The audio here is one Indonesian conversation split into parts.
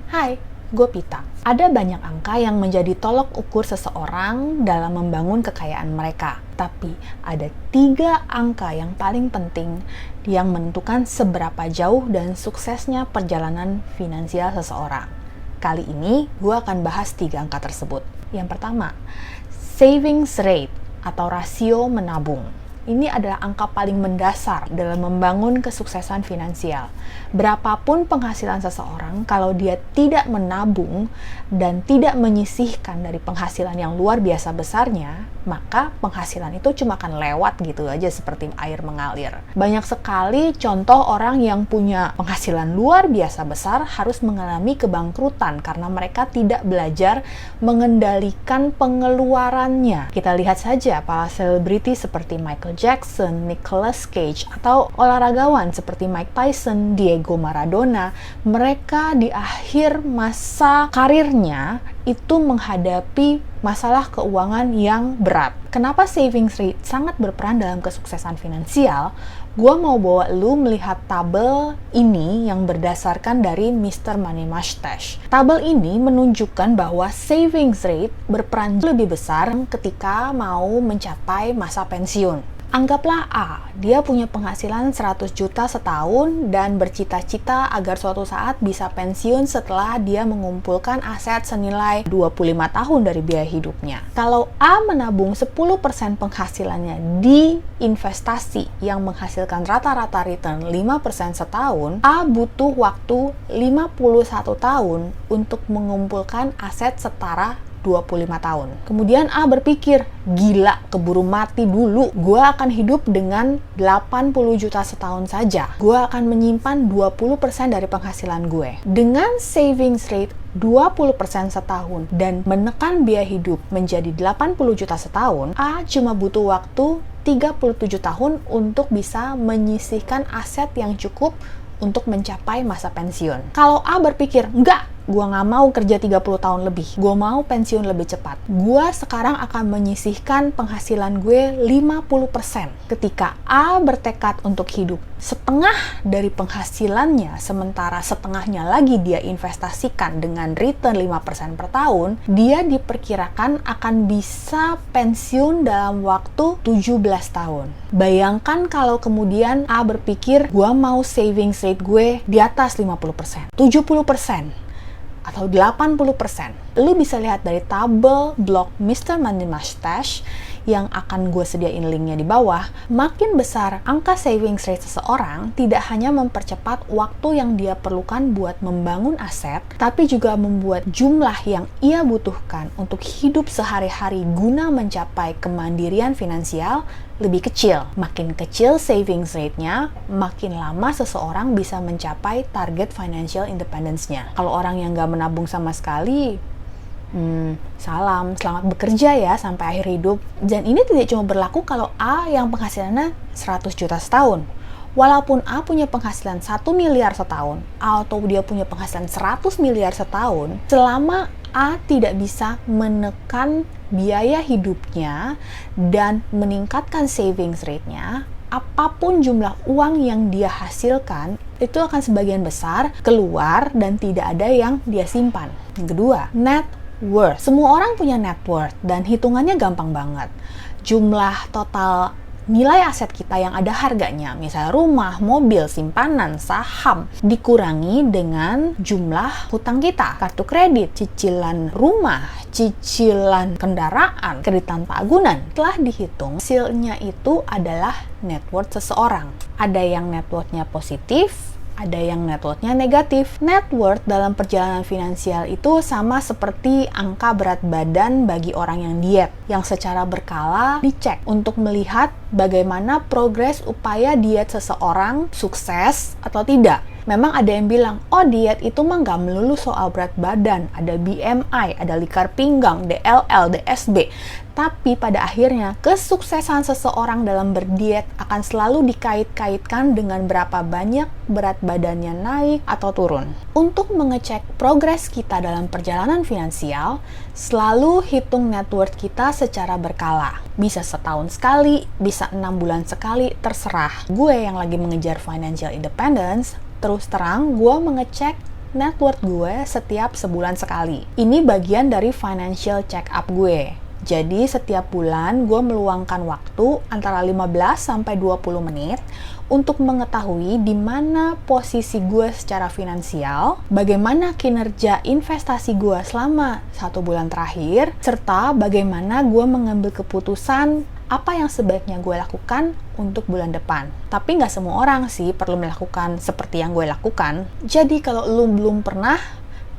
Hai, gue Pita. Ada banyak angka yang menjadi tolok ukur seseorang dalam membangun kekayaan mereka. Tapi ada 3 angka yang paling penting yang menentukan seberapa jauh dan suksesnya perjalanan finansial seseorang. Kali ini gue akan bahas 3 angka tersebut. Yang pertama, savings rate atau rasio menabung. Ini adalah angka paling mendasar dalam membangun kesuksesan finansial. Berapapun penghasilan seseorang, kalau dia tidak menabung dan tidak menyisihkan dari penghasilan yang luar biasa besarnya, maka penghasilan itu cuma akan lewat gitu aja seperti air mengalir. Banyak sekali contoh orang yang punya penghasilan luar biasa besar harus mengalami kebangkrutan karena mereka tidak belajar mengendalikan pengeluarannya. Kita lihat saja para selebriti seperti Michael Jackson, Nicolas Cage, atau olahragawan seperti Mike Tyson, Diego Maradona. Mereka di akhir masa karirnya itu menghadapi masalah keuangan yang berat. Kenapa savings rate sangat berperan dalam kesuksesan finansial? Gua mau bawa lu melihat tabel ini yang berdasarkan dari Mr. Money Mustache. Tabel ini menunjukkan bahwa savings rate berperan lebih besar ketika mau mencapai masa pensiun. Anggaplah A, dia punya penghasilan 100 juta setahun dan bercita-cita agar suatu saat bisa pensiun setelah dia mengumpulkan aset senilai 25 tahun dari biaya hidupnya. Kalau A menabung 10% penghasilannya di investasi yang menghasilkan rata-rata return 5% setahun, A butuh waktu 51 tahun untuk mengumpulkan aset setara 25 tahun. Kemudian A berpikir, gila, keburu mati dulu. Gue akan hidup dengan 80 juta setahun saja. Gue akan menyimpan 20% dari penghasilan gue. Dengan savings rate 20% setahun dan menekan biaya hidup menjadi 80 juta setahun, A cuma butuh waktu 37 tahun untuk bisa menyisihkan aset yang cukup untuk mencapai masa pensiun. Kalau A berpikir, enggak, gue nggak mau kerja 30 tahun lebih, gue mau pensiun lebih cepat. Gue sekarang akan menyisihkan penghasilan gue 50%. Ketika A bertekad untuk hidup setengah dari penghasilannya, sementara setengahnya lagi dia investasikan dengan return 5% per tahun, dia diperkirakan akan bisa pensiun dalam waktu 17 tahun. Bayangkan kalau kemudian A berpikir, gue mau savings rate gue di atas 50%, 70%, atau 80%. Lu bisa lihat dari tabel blog Mr. Money Mustache yang akan gue sediain linknya di bawah. Makin besar angka savings rate seseorang, tidak hanya mempercepat waktu yang dia perlukan buat membangun aset, tapi juga membuat jumlah yang ia butuhkan untuk hidup sehari-hari guna mencapai kemandirian finansial lebih kecil. Makin kecil savings rate-nya, makin lama seseorang bisa mencapai target financial independence-nya. Kalau orang yang nggak menabung sama sekali, selamat bekerja ya sampai akhir hidup. Dan ini tidak cuma berlaku kalau A yang penghasilannya 100 juta setahun. Walaupun A punya penghasilan 1 miliar setahun, atau dia punya penghasilan 100 miliar setahun, selama A tidak bisa menekan biaya hidupnya dan meningkatkan savings rate-nya, apapun jumlah uang yang dia hasilkan, itu akan sebagian besar keluar dan tidak ada yang dia simpan. Yang kedua, net worth. Semua orang punya net worth dan hitungannya gampang banget. Jumlah total nilai aset kita yang ada harganya, misalnya rumah, mobil, simpanan, saham, dikurangi dengan jumlah hutang kita, kartu kredit, cicilan rumah, cicilan kendaraan, kredit tanpa agunan. Setelah dihitung, hasilnya itu adalah net worth seseorang. Ada yang net worth-nya positif, ada yang net worth-nya negatif. Net worth dalam perjalanan finansial itu sama seperti angka berat badan bagi orang yang diet, yang secara berkala dicek untuk melihat bagaimana progres upaya diet seseorang sukses atau tidak. Memang ada yang bilang, oh diet itu mah nggak melulu soal berat badan, ada BMI, ada lingkar pinggang, DLL, DSB. Tapi pada akhirnya, kesuksesan seseorang dalam berdiet akan selalu dikait-kaitkan dengan berapa banyak berat badannya naik atau turun. Untuk mengecek progres kita dalam perjalanan finansial, selalu hitung net worth kita secara berkala. Bisa setahun sekali, bisa 6 bulan sekali, terserah. Gue yang lagi mengejar financial independence, terus terang gue mengecek net worth gue setiap sebulan sekali. Ini bagian dari financial check up gue. Jadi setiap bulan gue meluangkan waktu antara 15-20 menit untuk mengetahui di mana posisi gue secara finansial, bagaimana kinerja investasi gue selama 1 bulan terakhir, serta bagaimana gue mengambil keputusan apa yang sebaiknya gue lakukan untuk bulan depan. Tapi nggak semua orang sih perlu melakukan seperti yang gue lakukan. Jadi kalau lu belum pernah,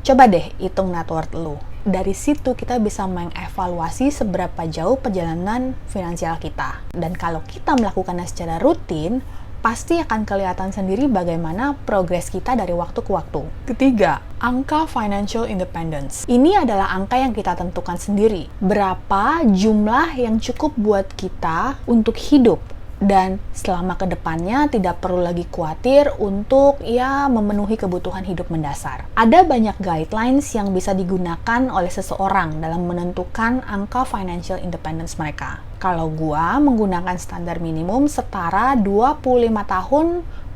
coba deh hitung net worth lu. Dari situ kita bisa mengevaluasi seberapa jauh perjalanan finansial kita. Dan kalau kita melakukannya secara rutin, pasti akan kelihatan sendiri bagaimana progres kita dari waktu ke waktu. Ketiga, angka financial independence. Ini adalah angka yang kita tentukan sendiri. Berapa jumlah yang cukup buat kita untuk hidup. Dan selama kedepannya tidak perlu lagi khawatir untuk memenuhi kebutuhan hidup mendasar. Ada banyak guidelines yang bisa digunakan oleh seseorang dalam menentukan angka financial independence mereka. Kalau gua menggunakan standar minimum setara 25 tahun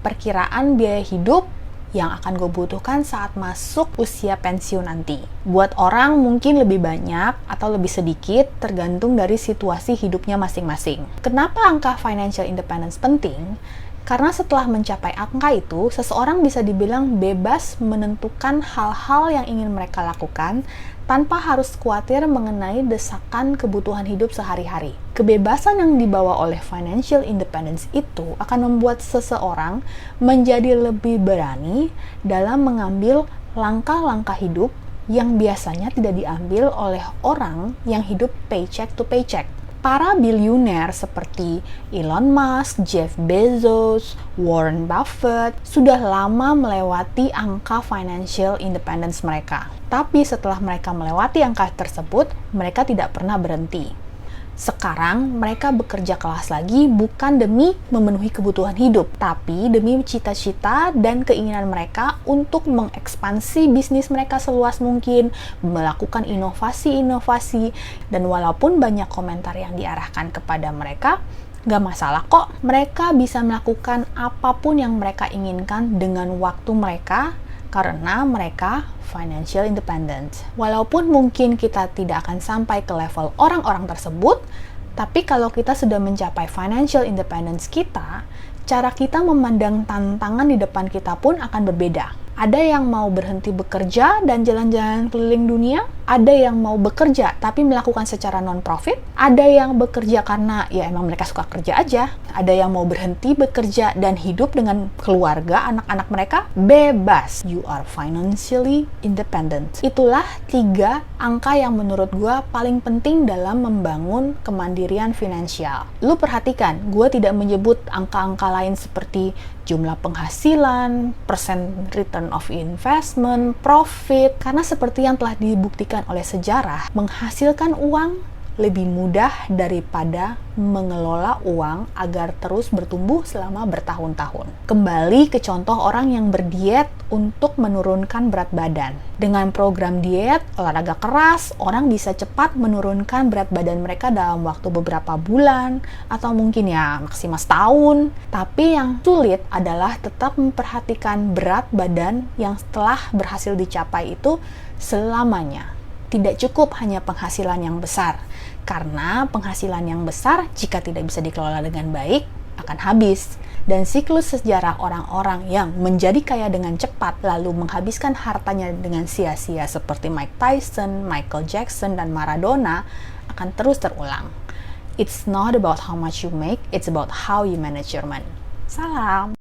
perkiraan biaya hidup yang akan gue butuhkan saat masuk usia pensiun nanti. Buat orang mungkin lebih banyak atau lebih sedikit tergantung dari situasi hidupnya masing-masing. Kenapa angka financial independence penting? Karena setelah mencapai angka itu, seseorang bisa dibilang bebas menentukan hal-hal yang ingin mereka lakukan tanpa harus khawatir mengenai desakan kebutuhan hidup sehari-hari. Kebebasan yang dibawa oleh financial independence itu akan membuat seseorang menjadi lebih berani dalam mengambil langkah-langkah hidup yang biasanya tidak diambil oleh orang yang hidup paycheck to paycheck. Para bilioner seperti Elon Musk, Jeff Bezos, Warren Buffett sudah lama melewati angka financial independence mereka. Tapi setelah mereka melewati angka tersebut, mereka tidak pernah berhenti. Sekarang mereka bekerja keras lagi bukan demi memenuhi kebutuhan hidup, tapi demi cita-cita dan keinginan mereka untuk mengekspansi bisnis mereka seluas mungkin, melakukan inovasi-inovasi, dan walaupun banyak komentar yang diarahkan kepada mereka, nggak masalah kok. Mereka bisa melakukan apapun yang mereka inginkan dengan waktu mereka, karena mereka financial independent. Walaupun mungkin kita tidak akan sampai ke level orang-orang tersebut, tapi kalau kita sudah mencapai financial independence kita, cara kita memandang tantangan di depan kita pun akan berbeda. Ada yang mau berhenti bekerja dan jalan-jalan keliling dunia, ada yang mau bekerja tapi melakukan secara non-profit, ada yang bekerja karena emang mereka suka kerja aja, ada yang mau berhenti bekerja dan hidup dengan keluarga, anak-anak mereka, bebas. You are financially independent. Itulah 3 angka yang menurut gue paling penting dalam membangun kemandirian finansial. Lu perhatikan, gue tidak menyebut angka-angka lain seperti jumlah penghasilan, persen return of investment, profit, karena seperti yang telah dibuktikan oleh sejarah, menghasilkan uang lebih mudah daripada mengelola uang agar terus bertumbuh selama bertahun-tahun. Kembali ke contoh orang yang berdiet untuk menurunkan berat badan. Dengan program diet, olahraga keras, orang bisa cepat menurunkan berat badan mereka dalam waktu beberapa bulan, atau mungkin maksimal setahun. Tapi yang sulit adalah tetap memperhatikan berat badan yang setelah berhasil dicapai itu selamanya. Tidak cukup hanya penghasilan yang besar, karena penghasilan yang besar jika tidak bisa dikelola dengan baik akan habis. Dan siklus sejarah orang-orang yang menjadi kaya dengan cepat lalu menghabiskan hartanya dengan sia-sia seperti Mike Tyson, Michael Jackson, dan Maradona akan terus terulang. It's not about how much you make, it's about how you manage your money. Salam!